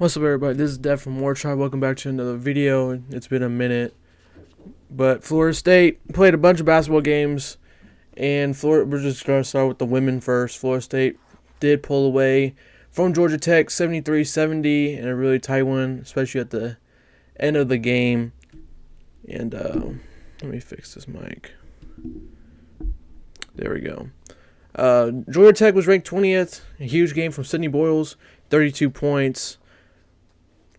What's up, everybody? This is Dev from War Tribe. Welcome back to another video. It's been a minute, but Florida State played a bunch of basketball games, and we're just going to start with the women first. Florida State did pull away from Georgia Tech 73-70 in a really tight one, especially at the end of the game. And let me fix this mic. There we go. Georgia Tech was ranked 20th. A huge game from Sydney Boyles, 32 points.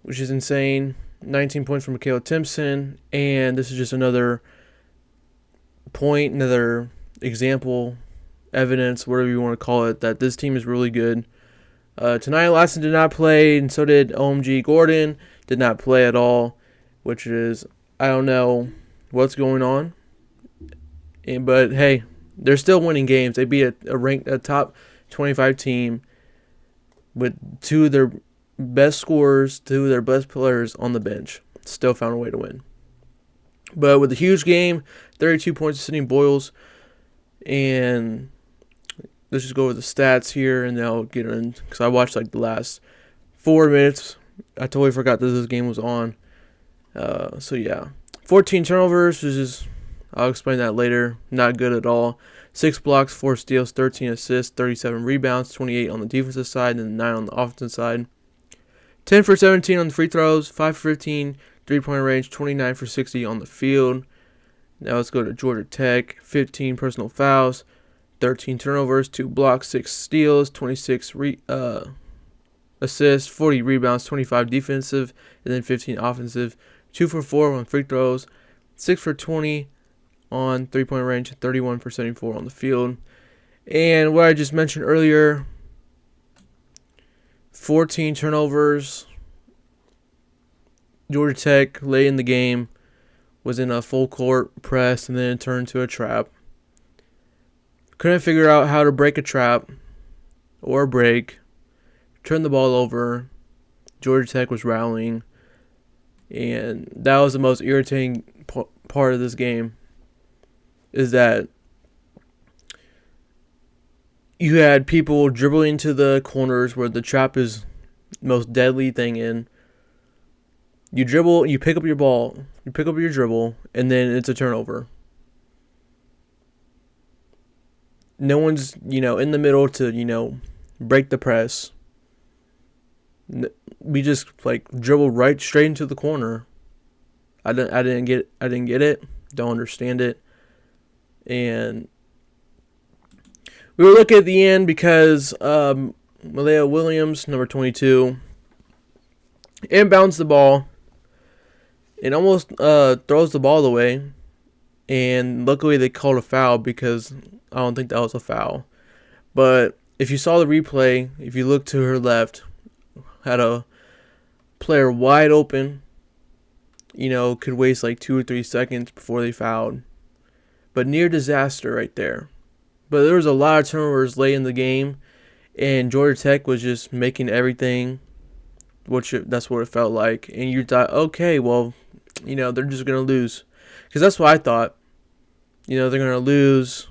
Which is insane. 19 points from Michaela Timpson. And this is just another point, another example, evidence, whatever you want to call it, that this team is really good. Tonight, Lassen did not play, and so did OMG Gordon. Did not play at all, which is, I don't know what's going on. But, hey, they're still winning games. They beat a top 25 team with two of their best scorers, two of their best players on the bench. Still found a way to win. But with a huge game, 32 points to Sydney Boyles. And let's just go over the stats here, and then I'll get in, because I watched like the last 4 minutes. I totally forgot that this game was on. So yeah, 14 turnovers, which is, I'll explain that later. Not good at all. 6 blocks, 4 steals, 13 assists, 37 rebounds, 28 on the defensive side, and 9 on the offensive side. 10 for 17 on the free throws, 5 for 15, 3-point range, 29 for 60 on the field. Now let's go to Georgia Tech. 15 personal fouls, 13 turnovers, 2 blocks, 6 steals, 26 assists, 40 rebounds, 25 defensive, and then 15 offensive. 2 for 4 on free throws, 6 for 20 on 3-point range, 31 for 74 on the field. And what I just mentioned earlier, 14 turnovers. Georgia Tech, late in the game, was in a full court press, and then it turned to a trap. Couldn't figure out how to break a trap or a break. Turned the ball over. Georgia Tech was rallying. And that was the most irritating part of this game, is that you had people dribbling to the corners where the trap is the most deadly thing in. You dribble, you pick up your ball, you pick up your dribble, and then it's a turnover. No one's, in the middle to, break the press. We just dribbled right straight into the corner. I didn't get it. Don't understand it. And we were looking at the end because Malaya Williams, number 22, inbounds the ball and almost throws the ball away. And luckily they called a foul, because I don't think that was a foul. But if you saw the replay, if you look to her left, had a player wide open, could waste 2 or 3 seconds before they fouled. But near disaster right there. But there was a lot of turnovers late in the game, and Georgia Tech was just making everything, that's what it felt like. And you thought, okay, well, they're just going to lose. Because that's what I thought. They're going to lose.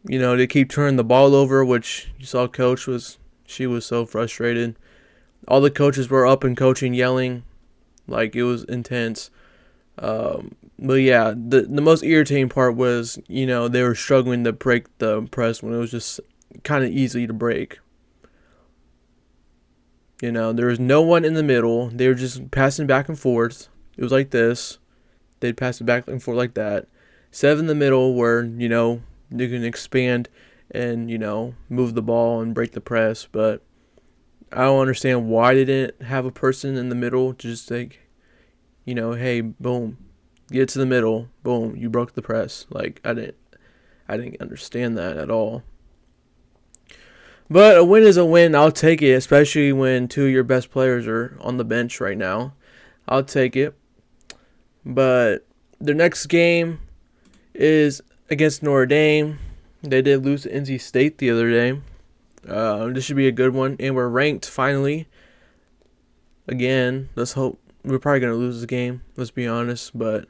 They keep turning the ball over, which you saw she was so frustrated. All the coaches were up and coaching, yelling. It was intense. But yeah, the most irritating part was, they were struggling to break the press when it was just kind of easy to break. There was no one in the middle. They were just passing back and forth. It was like this. They'd pass it back and forth like that. 7 in the middle where, you can expand and, move the ball and break the press. But I don't understand why they didn't have a person in the middle to just hey, boom, get to the middle, boom, you broke the press. I didn't understand that at all. But a win is a win. I'll take it, especially when 2 of your best players are on the bench right now. I'll take it. But their next game is against Notre Dame. They did lose to NC State the other day. This should be a good one. And we're ranked finally. Again, let's hope. We're probably going to lose this game, let's be honest. But,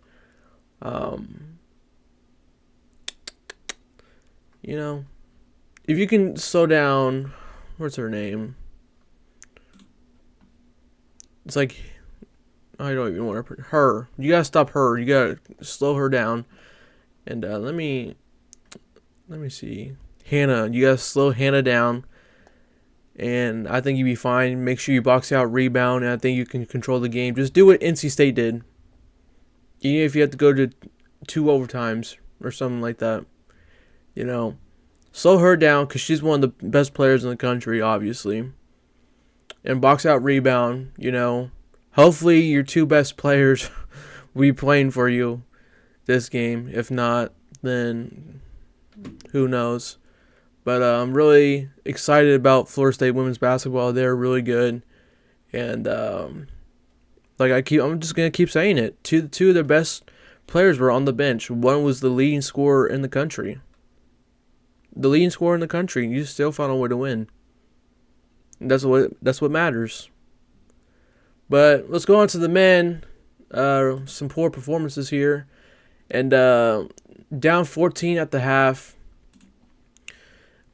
if you can slow down, what's her name? It's like, I don't even want to put her. You gotta stop her. You gotta slow her down. And let me see. Hannah, you gotta slow Hannah down. And I think you'll be fine. Make sure you box out, rebound, and I think you can control the game. Just do what NC State did. Even if you have to go to 2 overtimes or something like that. Slow her down because she's one of the best players in the country, obviously. And box out, rebound, Hopefully your 2 best players will be playing for you this game. If not, then who knows. But I'm really excited about Florida State women's basketball. They're really good. And I'm just gonna keep saying it. Two of their best players were on the bench. One was the leading scorer in the country. You still found a way to win. That's what matters. But let's go on to the men. Some poor performances here. And down 14 at the half.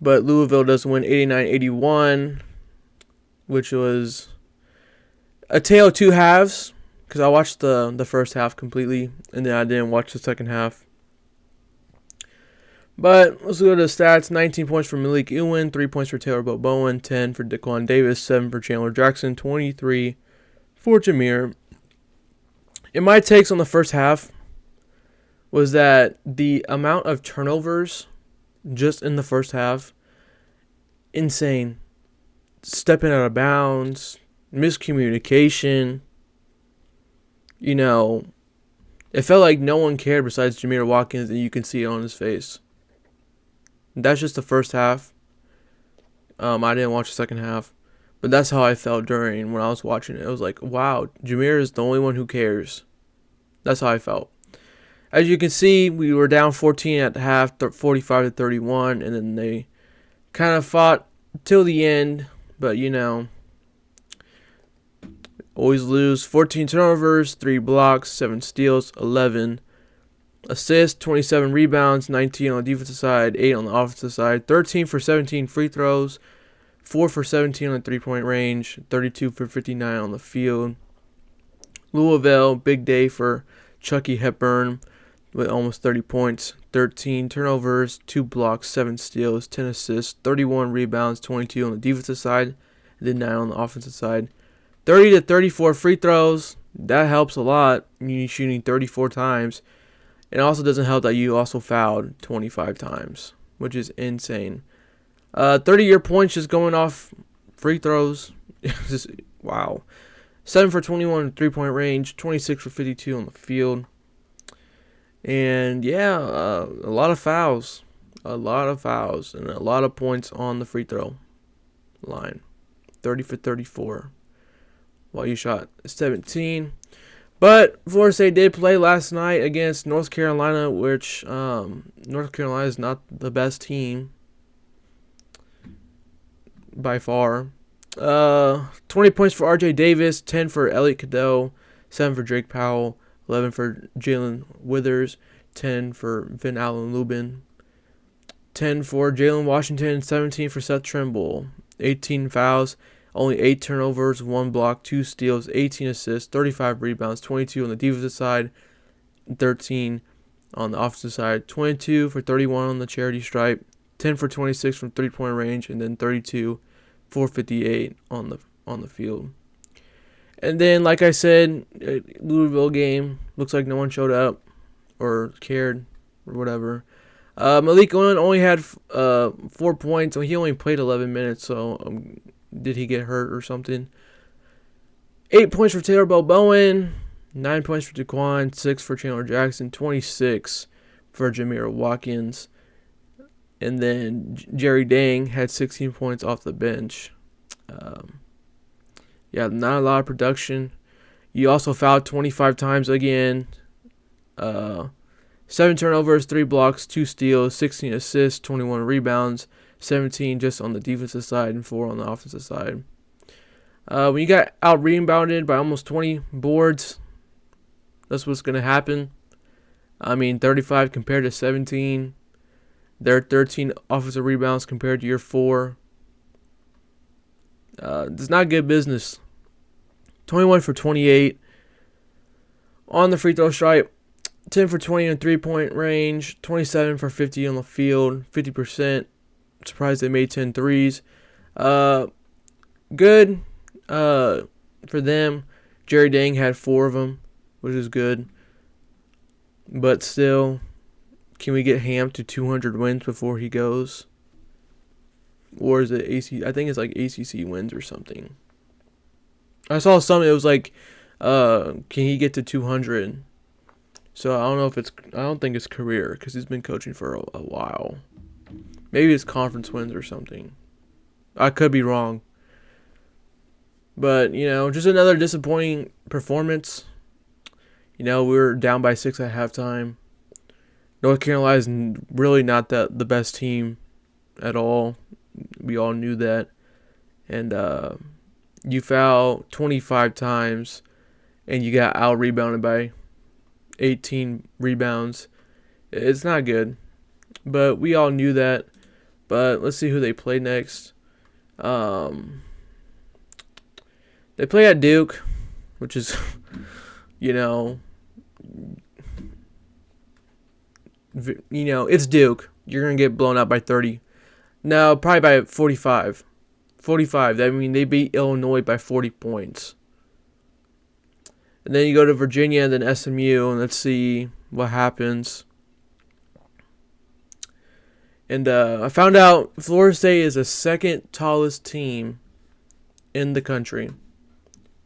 But Louisville does win 89-81, which was a tale of 2 halves. Because I watched the first half completely, and then I didn't watch the second half. But let's go to the stats. 19 points for Malik Ewan, 3 points for Taylor Bowen, 10 for Daquan Davis, 7 for Chandler Jackson, 23 for Jameer. And my takes on the first half was that the amount of turnovers just in the first half, insane. Stepping out of bounds, miscommunication. It felt like no one cared besides Jameer Watkins, and you can see it on his face. That's just the first half. I didn't watch the second half. But that's how I felt when I was watching it. It was like, wow, Jameer is the only one who cares. That's how I felt. As you can see, we were down 14 at the half, 45-31, and then they kind of fought till the end. But, always lose. 14 turnovers, 3 blocks, 7 steals, 11 assists, 27 rebounds, 19 on the defensive side, 8 on the offensive side, 13 for 17 free throws, 4 for 17 on the three-point range, 32 for 59 on the field. Louisville, big day for Chucky Hepburn with almost 30 points, 13 turnovers, 2 blocks, 7 steals, 10 assists, 31 rebounds, 22 on the defensive side, and then 9 on the offensive side. 30-34 free throws, that helps a lot. You're shooting 34 times. It also doesn't help that you also fouled 25 times, which is insane. 30-year points just going off free throws. Just, wow. 7 for 21 3-point range, 26 for 52 on the field. And yeah, a lot of fouls. And a lot of points on the free throw line. 30 for 34. While you shot 17. But Florida State did play last night against North Carolina, which North Carolina is not the best team by far. 20 points for RJ Davis, 10 for Elliot Cadeau, 7 for Drake Powell, 11 for Jalen Withers, 10 for Vin Allen Lubin, 10 for Jalen Washington, 17 for Seth Trimble, 18 fouls, only 8 turnovers, 1 block, 2 steals, 18 assists, 35 rebounds, 22 on the defensive side, 13 on the offensive side, 22 for 31 on the charity stripe, 10 for 26 from 3-point range, and then 32 for 58 on the field. And then, like I said, Louisville game, looks like no one showed up or cared or whatever. Malik Owen only had 4 points. He only played 11 minutes, so did he get hurt or something? 8 points for Taylor Bowen, 9 points for Daquan, 6 for Chandler Jackson, 26 for Jameer Watkins. And then Jerry Dang had 16 points off the bench. Not a lot of production. You also fouled 25 times again. 7 turnovers, 3 blocks, 2 steals, 16 assists, 21 rebounds, 17 just on the defensive side and 4 on the offensive side. When you got out-rebounded by almost 20 boards, that's what's going to happen. 35 compared to 17. There are 13 offensive rebounds compared to your 4. It's not good business. 21 for 28 on the free throw stripe, 10 for 20 in three-point range, 27 for 50 on the field, 50%. Surprised they made 10 threes. Good for them. Jerry Dang had 4 of them, which is good. But still, can we get Ham to 200 wins before he goes? Or is it AC? I think it's like ACC wins or something. I saw something. It was like, can he get to 200? So I don't know if it's. I don't think it's career because he's been coaching for a while. Maybe it's conference wins or something. I could be wrong. But just another disappointing performance. We were down by 6 at halftime. North Carolina is really not the best team at all. We all knew that. And you foul 25 times, and you got out-rebounded by 18 rebounds. It's not good. But we all knew that. But let's see who they play next. They play at Duke, which is, it's Duke. You're going to get blown out by 30. No, probably by 45. 45. I mean, they beat Illinois by 40 points. And then you go to Virginia and then SMU, and let's see what happens. And I found out Florida State is the second tallest team in the country.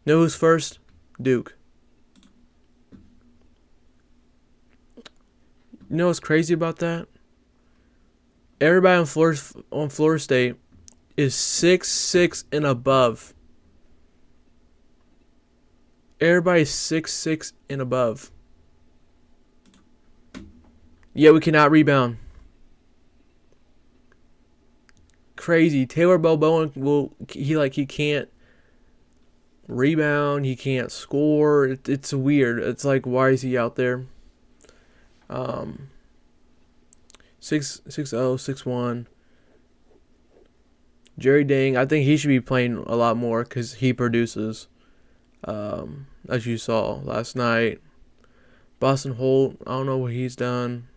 Know who's first? Duke. You know what's crazy about that? Everybody on Florida State is 6'6" and above. Everybody's 6'6" and above. Yet we cannot rebound. Crazy. Taylor Bowen he can't rebound. He can't score. It's weird. It's like, why is he out there? 6'0", 6'1". Jerry Dang, I think he should be playing a lot more because he produces. As you saw last night. Boston Holt, I don't know what he's done.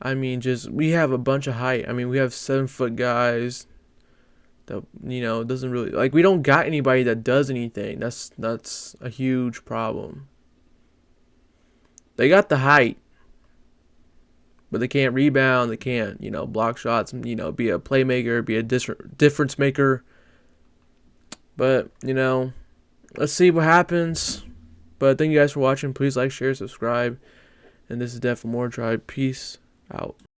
I mean, we have a bunch of height. I mean, we have 7-foot guys that, doesn't really, we don't got anybody that does anything. That's a huge problem. They got the height, but they can't rebound. They can't, block shots, be a playmaker, be a difference maker. But, let's see what happens. But thank you guys for watching. Please like, share, subscribe. And this is Def for More Tribe. Peace out.